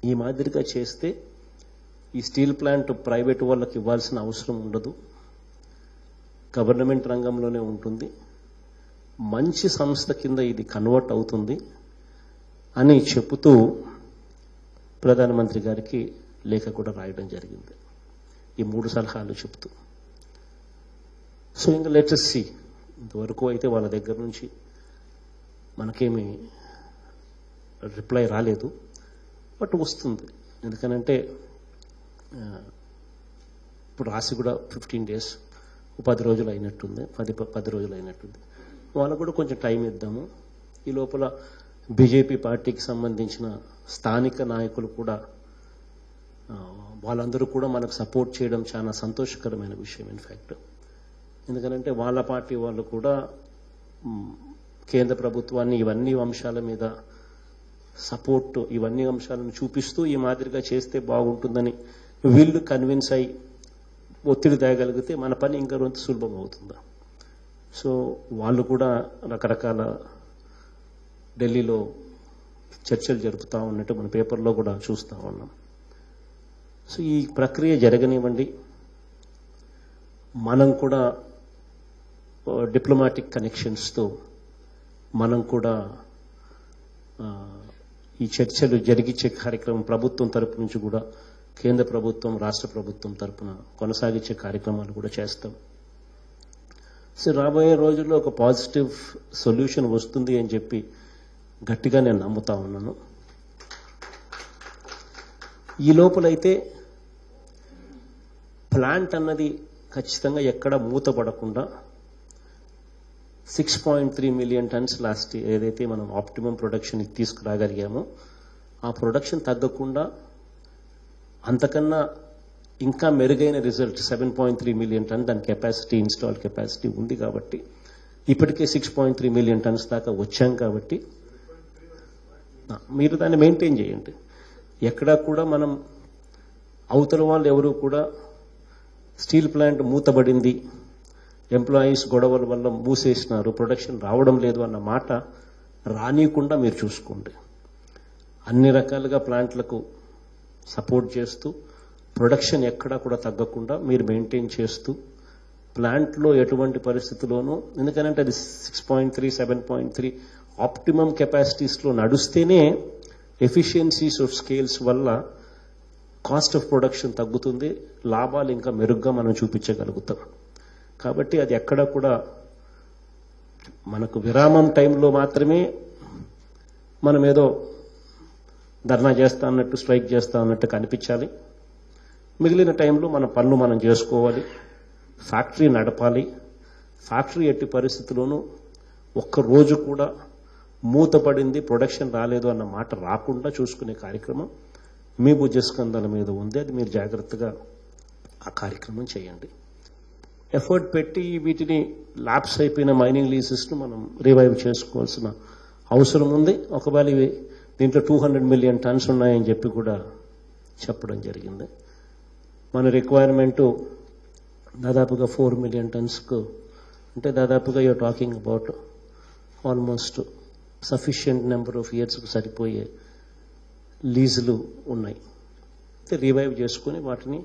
ఈ మాదిరిగా చేస్తే ఈ స్టీల్ ప్లాంట్ ప్రైవేట్ వాళ్ళకి ఇవ్వాల్సిన అవసరం ఉండదు, గవర్నమెంట్ రంగంలోనే ఉంటుంది, మంచి సంస్థ కింద ఇది కన్వర్ట్ అవుతుంది అని చెబుతూ ప్రధానమంత్రి గారికి లేఖ కూడా రాయడం జరిగింది, ఈ 3 సలహాలు చెబుతూ. సో ఇంకా లెట్స్ సీ, ఇంతవరకు అయితే వాళ్ళ దగ్గర నుంచి మనకేమి రిప్లై రాలేదు, బట్ వస్తుంది. ఎందుకనంటే ఇప్పుడు రాసి కూడా 15 days 10 రోజులు అయినట్టుంది, 10 రోజులు అయినట్టుంది. వాళ్ళకు కూడా కొంచెం టైం ఇద్దాము. ఈ లోపల బీజేపీ పార్టీకి సంబంధించిన స్థానిక నాయకులు కూడా వాళ్ళందరూ కూడా మనకు సపోర్ట్ చేయడం చాలా సంతోషకరమైన విషయం. ఇన్ఫ్యాక్ట్ ఎందుకంటే వాళ్ళ పార్టీ వాళ్ళు కూడా కేంద్ర ప్రభుత్వాన్ని ఇవన్నీ అంశాల మీద సపోర్ట్, ఇవన్నీ అంశాలను చూపిస్తూ ఈ మాదిరిగా చేస్తే బాగుంటుందని వీళ్ళు కన్విన్స్ అయి ఒత్తిడి తేగలిగితే మన పని ఇంకా కొంత సులభం అవుతుందా. సో వాళ్ళు కూడా రకరకాల ఢిల్లీలో చర్చలు జరుపుతూ ఉన్నట్టు మన పేపర్లో కూడా చూస్తూ ఉన్నాం. సో ఈ ప్రక్రియ జరగనివ్వండి, మనం కూడా డిప్లొమాటిక్ కనెక్షన్స్తో మనం కూడా ఈ చర్చలు జరిగించే కార్యక్రమం ప్రభుత్వం తరపు నుంచి కూడా కేంద్ర ప్రభుత్వం రాష్ట్ర ప్రభుత్వం తరపున కొనసాగించే కార్యక్రమాలు కూడా చేస్తాం. సో రాబోయే రోజుల్లో ఒక పాజిటివ్ సొల్యూషన్ వస్తుంది అని చెప్పి గట్టిగా నేను నమ్ముతా ఉన్నాను. ఈ లోపలైతే ప్లాంట్ అన్నది ఖచ్చితంగా ఎక్కడ మూతపడకుండా 6.3 million tons లాస్ట్ ఏదైతే మనం ఆప్టిమం ప్రొడక్షన్ తీసుకురాగలిగామో ఆ ప్రొడక్షన్ తగ్గకుండా అంతకన్నా ఇంకా మెరుగైన రిజల్ట్ 7.3 million tons దాని కెపాసిటీ, ఇన్స్టాల్ కెపాసిటీ ఉంది కాబట్టి ఇప్పటికే 6.3 million tons దాకా వచ్చాం కాబట్టి మీరు దాన్ని మెయింటైన్ చేయండి. ఎక్కడా కూడా మనం అవతల వాళ్ళు ఎవరు కూడా స్టీల్ ప్లాంట్ మూతబడింది, ఎంప్లాయీస్ గొడవల వల్ల మూసేసినారు, ప్రొడక్షన్ రావడం లేదు అన్న మాట రానియకుండా మీరు చూసుకోండి. అన్ని రకాలుగా ప్లాంట్లకు సపోర్ట్ చేస్తూ ప్రొడక్షన్ ఎక్కడా కూడా తగ్గకుండా మీరు మెయింటైన్ చేస్తూ ప్లాంట్లో ఎటువంటి పరిస్థితుల్లోనూ, ఎందుకంటే అది 6.3, 7.3 ఆప్టిమం కెపాసిటీస్లో నడుస్తేనే ఎఫిషియన్సీస్ ఆఫ్ స్కేల్స్ వల్ల కాస్ట్ ఆఫ్ ప్రొడక్షన్ తగ్గుతుంది, లాభాలు ఇంకా మెరుగ్గా మనం చూపించగలుగుతాం. కాబట్టి అది ఎక్కడ కూడా మనకు విరామం టైంలో మాత్రమే మనం ఏదో ధర్నా చేస్తా అన్నట్టు, స్ట్రైక్ చేస్తా అన్నట్టు కనిపించాలి. మిగిలిన టైంలో మన పనులు మనం చేసుకోవాలి, ఫ్యాక్టరీ నడపాలి. ఫ్యాక్టరీ ఎట్టి పరిస్థితుల్లోనూ ఒక్కరోజు కూడా మూతపడింది, ప్రొడక్షన్ రాలేదు అన్న మాట రాకుండా చూసుకునే కార్యక్రమం మీ భుజస్కంధాల మీద ఉంది. అది మీరు జాగ్రత్తగా ఆ కార్యక్రమం చేయండి. ఎఫర్ట్ పెట్టి వీటిని ల్యాప్స్ అయిపోయిన మైనింగ్ లీజెస్ను మనం రివైవ్ చేసుకోవాల్సిన అవసరం ఉంది. ఒకవేళ ఇవి దీంట్లో 200 million tons ఉన్నాయని చెప్పి కూడా చెప్పడం జరిగింది. మన రిక్వైర్మెంటు దాదాపుగా 4 million tonsకు, అంటే దాదాపుగా you're talking about almost sufficient number of ఇయర్స్కు సరిపోయే లీజులు ఉన్నాయి. అయితే రివైవ్ చేసుకుని వాటిని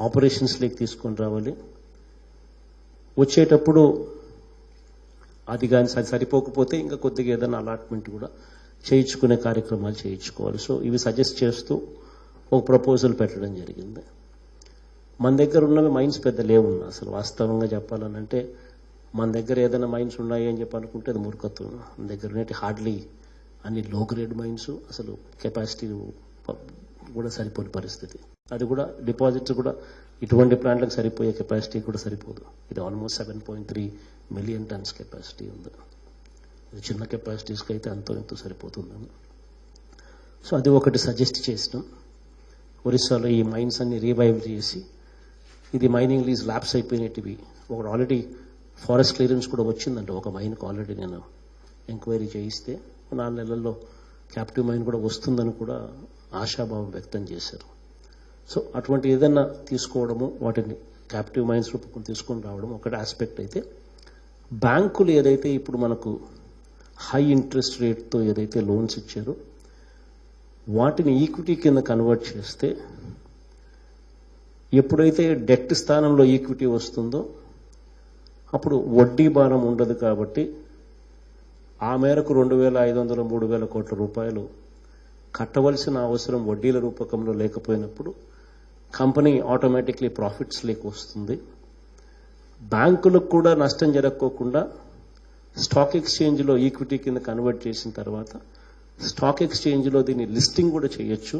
ఆపరేషన్స్లోకి తీసుకొని రావాలి. వచ్చేటప్పుడు అది కానీ సరిపోకపోతే ఇంకా కొద్దిగా ఏదైనా అలాట్మెంట్ కూడా చేయించుకునే కార్యక్రమాలు చేయించుకోవాలి. సో ఇవి సజెస్ట్ చేస్తూ ఒక ప్రపోజల్ పెట్టడం జరిగింది. మన దగ్గర ఉన్నవి మైన్స్ పెద్ద లేవున్నా, అసలు వాస్తవంగా చెప్పాలనంటే మన దగ్గర ఏదైనా మైన్స్ ఉన్నాయి అని చెప్పి అనుకుంటే అది మూర్ఖత్వం. మన దగ్గర ఉన్నట్టు హార్డ్లీ అన్ని లో గ్రేడ్ మైన్స్, అసలు కెపాసిటీ కూడా సరిపోని పరిస్థితి. అది కూడా డిపాజిట్స్ కూడా ఇటువంటి ప్లాంట్లకు సరిపోయే కెపాసిటీ కూడా సరిపోదు. ఇది ఆల్మోస్ట్ 7.3 million tons కెపాసిటీ ఉంది. ఇది చిన్న కెపాసిటీస్కి అయితే అంతో ఎంతో సరిపోతుందని. సో అది ఒకటి సజెస్ట్ చేసినాం. ఒరిస్సాలో ఈ మైన్స్ అన్ని రీవైవ్ చేసి, ఇది మైనింగ్ లీజ్ ల్యాప్స్ అయిపోయినవి, ఒకటి ఆల్రెడీ ఫారెస్ట్ క్లియరెన్స్ కూడా వచ్చిందంటే ఒక మైన్కి ఆల్రెడీ నేను ఎంక్వైరీ చేయిస్తే 4 నెలల్లో క్యాప్టివ్ మైన్ కూడా వస్తుందని కూడా ఆశాభావం వ్యక్తం చేశారు. సో అటువంటి ఏదైనా తీసుకోవడము, వాటిని క్యాప్టివ్ మైన్స్ రూపం తీసుకొని రావడం ఒకటి ఆస్పెక్ట్ అయితే, బ్యాంకులు ఏదైతే ఇప్పుడు మనకు హై ఇంట్రెస్ట్ రేట్తో ఏదైతే లోన్స్ ఇచ్చారో వాటిని ఈక్విటీ కింద కన్వర్ట్ చేస్తే ఎప్పుడైతే డెట్ స్థానంలో ఈక్విటీ వస్తుందో అప్పుడు వడ్డీ భారం ఉండదు. కాబట్టి ఆ మేరకు 2,500 3,000 కోట్ల రూపాయలు కట్టవలసిన అవసరం వడ్డీల రూపకంలో లేకపోయినప్పుడు కంపెనీ ఆటోమేటిక్లీ ప్రాఫిట్స్ లేక వస్తుంది. బ్యాంకులకు కూడా నష్టం జరగకోకుండా స్టాక్ ఎక్స్చేంజ్లో ఈక్విటీ కింద కన్వర్ట్ చేసిన తర్వాత స్టాక్ ఎక్స్చేంజ్లో దీన్ని లిస్టింగ్ కూడా చేయొచ్చు.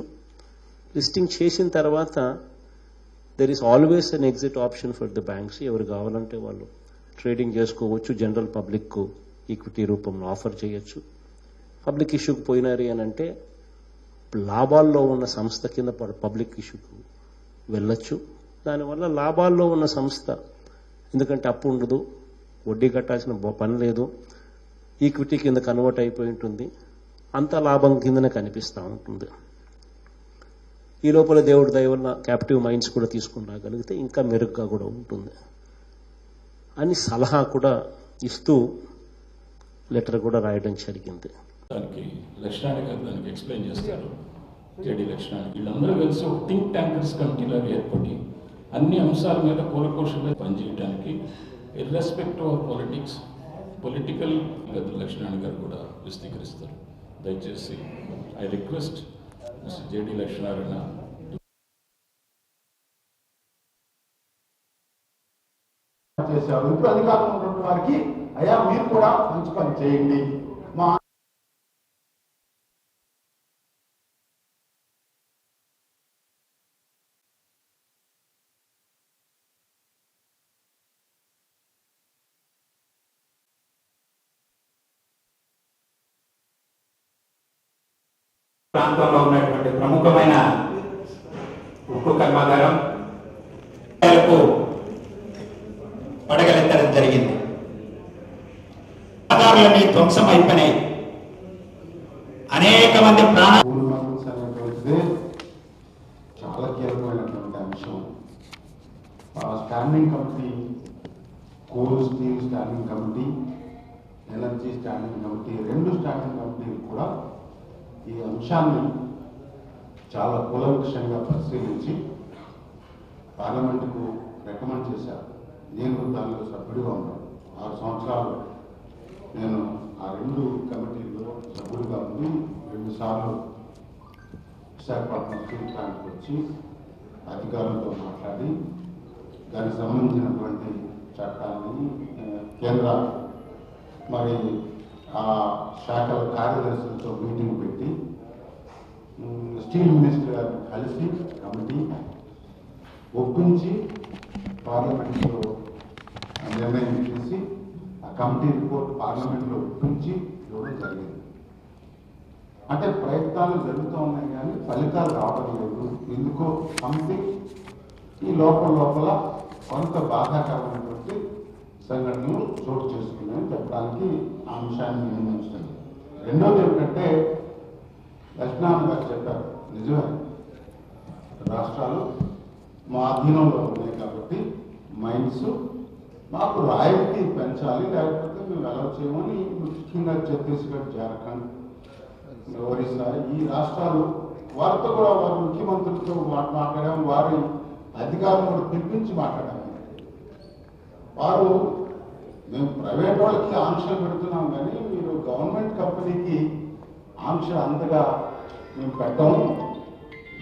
లిస్టింగ్ చేసిన తర్వాత there is always an exit option for the banks. ఎవరు కావాలంటే వాళ్ళు ట్రేడింగ్ చేసుకోవచ్చు. జనరల్ పబ్లిక్కు ఈక్విటీ రూపంలో ఆఫర్ చేయొచ్చు. పబ్లిక్ ఇష్యూకి పోయినారు అని అంటే లాభాల్లో ఉన్న సంస్థ కింద పబ్లిక్ ఇష్యూకు వెళ్ళొచ్చు. దానివల్ల లాభాల్లో ఉన్న సంస్థ, ఎందుకంటే అప్పు ఉండదు, వడ్డీ కట్టాల్సిన పని లేదు, ఈక్విటీ కింద కన్వర్ట్ అయిపోయి ఉంటుంది, అంత లాభం కిందనే కనిపిస్తూ ఉంటుంది. ఈ లోపల దేవుడి దయ వల్ల క్యాప్టివ్ మైండ్స్ కూడా తీసుకుని రాగలిగితే ఇంకా మెరుగ్గా కూడా ఉంటుంది అని సలహా కూడా ఇస్తూ లెటర్ కూడా రాయడం జరిగింది. దానికి లక్ష్మణ్ గారు దానికి ఎక్స్ప్లెయిన్ చేస్తారు. జేడీ లక్ష్మణ్ వీళ్ళందరూ కలిసి ఒక థింక్ ట్యాంకర్స్ కమిటీలాగా ఏర్పడి అన్ని అంశాల మీద కూలకోశంగా పనిచేయడానికి irrespective of politics political Lakshman గారు కూడా విశదీకరిస్తారు. దయచేసి I request mister JD Lakshman చేశారు. ఇప్పుడు అధికారంలో ఉన్నటువంటి వారికి అయ్యా మీరు కూడా మంచి పని చేయండి, మా ప్రాంతంలో ఉన్నటువంటి ప్రముఖమైన ఉక్కు కర్మాగారం పడగలెత్తడం జరిగింది. ఆధారాలన్నీ ధ్వంసం అయిపోయినాయి. అనేక మంది అనేటువంటిదే చాలా కీలకమైనటువంటి అంశం. Standing committee, coal steel standing committee, energy standing committee, 2 standing కమిటీలు కూడా ఈ అంశాన్ని చాలా కూలంకషంగా పరిశీలించి పార్లమెంటుకు రికమెండ్ చేశారు. నేను దానిలో సభ్యుడిగా ఉన్నాను. 6 సంవత్సరాలు నేను ఆ 2 కమిటీల్లో సభ్యుడిగా ఉండి 2 సార్లు విశాఖపట్నం స్టీల్ ప్లాంట్కి వచ్చి అధికారులతో మాట్లాడి దానికి సంబంధించినటువంటి చట్టాన్ని కేంద్ర మరి ఆ శాఖల కార్యదర్శులతో మీటింగ్ పెట్టి స్టీల్ మినిస్టర్ గారిని కలిసి కమిటీ ఒప్పించి పార్లమెంట్లో నిర్ణయం చేసి ఆ కమిటీ రిపోర్ట్ పార్లమెంట్లో ఒప్పించి ఇవ్వడం జరిగింది. అంటే ప్రయత్నాలు జరుగుతూ ఉన్నాయి కానీ ఫలితాలు రావడం లేదు. ఎందుకో సంథింగ్ ఈ లోపల కొంత బాధాకరమైనటువంటి సంఘటనలు చోటు చేసుకున్నాయని చెప్పడానికి ఆ అంశాన్ని నిర్ణయించండి. రెండోది ఏమిటంటే లక్ష్మణ్ గారు చెప్పారు, నిజమే రాష్ట్రాలు మా అధీనంలో ఉన్నాయి కాబట్టి మైన్స్ మాకు రాయల్టీ పెంచాలి, లేకపోతే మేము అలౌ చేయమని ముఖ్యంగా ఛత్తీస్గఢ్, జార్ఖండ్, ఒరిస్సా ఈ రాష్ట్రాలు వారితో కూడా వారి ముఖ్యమంత్రులతో మాట్లాడాం. వారి అధికారులు కూడా పిలిపించి మాట్లాడాము. వారు మేము ప్రైవేట్ వాళ్ళకి ఆంక్షలు పెడుతున్నాం కానీ మీరు గవర్నమెంట్ కంపెనీకి ఆంక్ష అంతగా మేము పెట్టాము,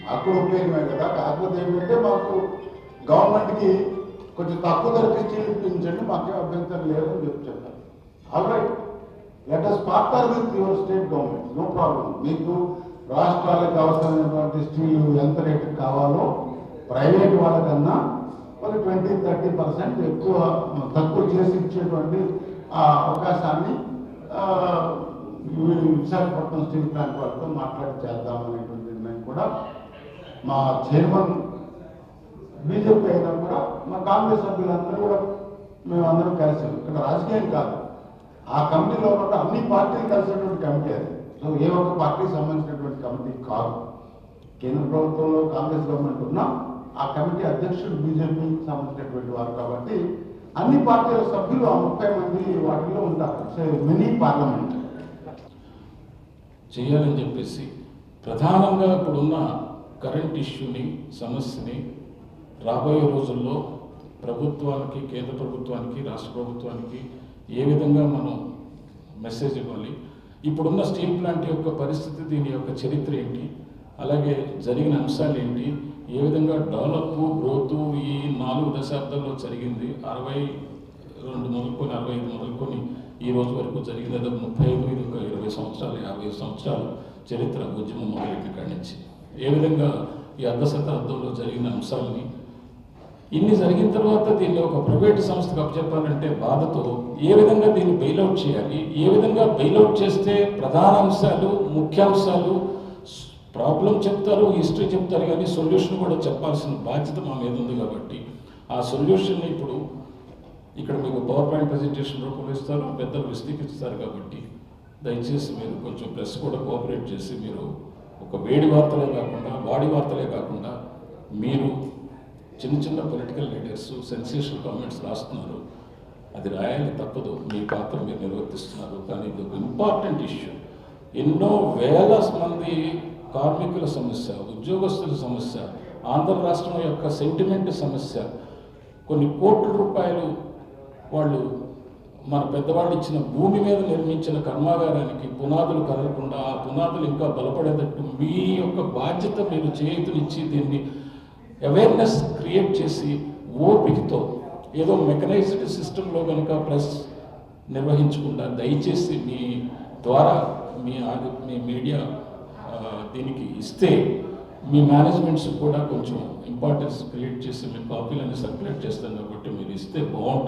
మాకు ఉపయోగమే కదా, కాకపోతే ఏంటంటే మాకు గవర్నమెంట్కి కొంచెం తక్కువ ధరకి స్టీల్ ఇప్పించండి, మాకే అభ్యంతరం లేదని చెప్పారు. Alright, let us partner with your state government, no problem. మీకు రాష్ట్రాలకు అవసరమైనటువంటి స్టీల్ ఎంత రేటు కావాలో ప్రైవేట్ వాళ్ళకన్నా వాళ్ళు 20-30% ఎక్కువ తక్కువ చేసి ఇచ్చేటువంటి ఆ అవకాశాన్ని విశాఖపట్నం స్టీల్ ప్లాంట్ వాళ్ళతో మాట్లాడి చేద్దామనేటువంటి నిర్ణయం కూడా మా చైర్మన్ బీజేపీ అయినా కూడా మా కాంగ్రెస్ సభ్యులందరూ కూడా మేమందరం కలిసాం. ఇక్కడ రాజకీయం కాదు, ఆ కమిటీలో ఉన్న అన్ని పార్టీలు కలిసినటువంటి కమిటీ అది. సో ఏ ఒక్క పార్టీకి సంబంధించినటువంటి కమిటీ కాదు. కేంద్ర ప్రభుత్వంలో కాంగ్రెస్ గవర్నమెంట్ ఉన్నా ఆ కమిటీ అధ్యక్షుడు బీజేపీకి సంబంధించినటువంటి వారు కాబట్టి అన్ని పార్టీల సభ్యులు 30 మంది వాటిలో ఉంటారు. మినీ పార్లమెంట్ చేయాలని చెప్పేసి ప్రధానంగా ఇప్పుడున్న కరెంట్ ఇష్యూని, సమస్యని రాబోయే రోజుల్లో ప్రభుత్వానికి, కేంద్ర ప్రభుత్వానికి, రాష్ట్ర ప్రభుత్వానికి ఏ విధంగా మనం మెసేజ్ ఇవ్వాలి, ఇప్పుడున్న స్టీల్ ప్లాంట్ యొక్క పరిస్థితి, దీని యొక్క చరిత్ర ఏంటి, అలాగే జరిగిన అంశాలు ఏంటి, ఏ విధంగా డెవలప్, గ్రోత్ ఈ 4 దశాబ్దాల్లో జరిగింది, 62 మొదలుకొని 65 మొదలుకొని ఈ రోజు వరకు జరిగింది, అదే 35, ఇది ఒక 20 సంవత్సరాలు, 50 సంవత్సరాలు చరిత్ర ఉద్యమం మొదలెట్టిన కాడి నుంచి ఏ విధంగా ఈ అర్ధ శతాబ్దంలో జరిగిన అంశాలని, ఇన్ని జరిగిన తర్వాత దీన్ని ఒక ప్రైవేటు సంస్థకు అప్పచెప్పాలంటే బాధతో ఏ విధంగా దీన్ని బెయిలౌట్ చేయాలి, ఏ విధంగా బెయిలౌట్ చేస్తే ప్రధాన అంశాలు, ముఖ్యాంశాలు, ప్రాబ్లం చెప్తారు, హిస్టరీ చెప్తారు, కానీ సొల్యూషన్ కూడా చెప్పాల్సిన బాధ్యత మా మీద ఉంది. కాబట్టి ఆ సొల్యూషన్ని ఇప్పుడు ఇక్కడ మీకు పవర్ పాయింట్ ప్రజెంటేషన్ రూపంలో ఇస్తారు, పెద్దలు విశ్లేషిస్తారు. కాబట్టి దయచేసి మీరు కొంచెం ప్రెస్ కూడా కోఆపరేట్ చేసి, మీరు ఒక వేడి వార్తలే కాకుండా, వాడి వార్తలే కాకుండా, మీరు చిన్న చిన్న పొలిటికల్ లీడర్స్ సెన్సేషనల్ కామెంట్స్ రాస్తున్నారు, అది రాయాలి, తప్పదు, మీ పాత్ర మీరు నిర్వర్తిస్తున్నారు. కానీ ఇది ఒక ఇంపార్టెంట్ ఇష్యూ. ఎన్నో వేల మంది కార్మికుల సమస్య, ఉద్యోగస్తుల సమస్య, ఆంధ్ర రాష్ట్రం యొక్క సెంటిమెంట్ సమస్య, కొన్ని కోట్ల రూపాయలు వాళ్ళు మన పెద్దవాళ్ళు ఇచ్చిన భూమి మీద నిర్మించిన కర్మాగారానికి పునాదులు కదలకుండా, ఆ పునాదులు ఇంకా బలపడేటట్టు మీ యొక్క బాధ్యత, మీరు చేతునిచ్చి దీన్ని అవేర్నెస్ క్రియేట్ చేసి ఓపికతో, ఏదో మెకనైజ్డ్ సిస్టంలో కనుక ప్రెస్ నిర్వహించకుండా దయచేసి మీ ద్వారా మీ మీడియా దీనికి ఇస్తే, మీ మేనేజ్మెంట్స్ కూడా కొంచెం ఇంపార్టెన్స్ క్రియేట్ చేసి మీ కాపీలన్నీ సర్క్యులేట్ చేస్తాం. కాబట్టి మీరు ఇస్తే బాగుంటుంది.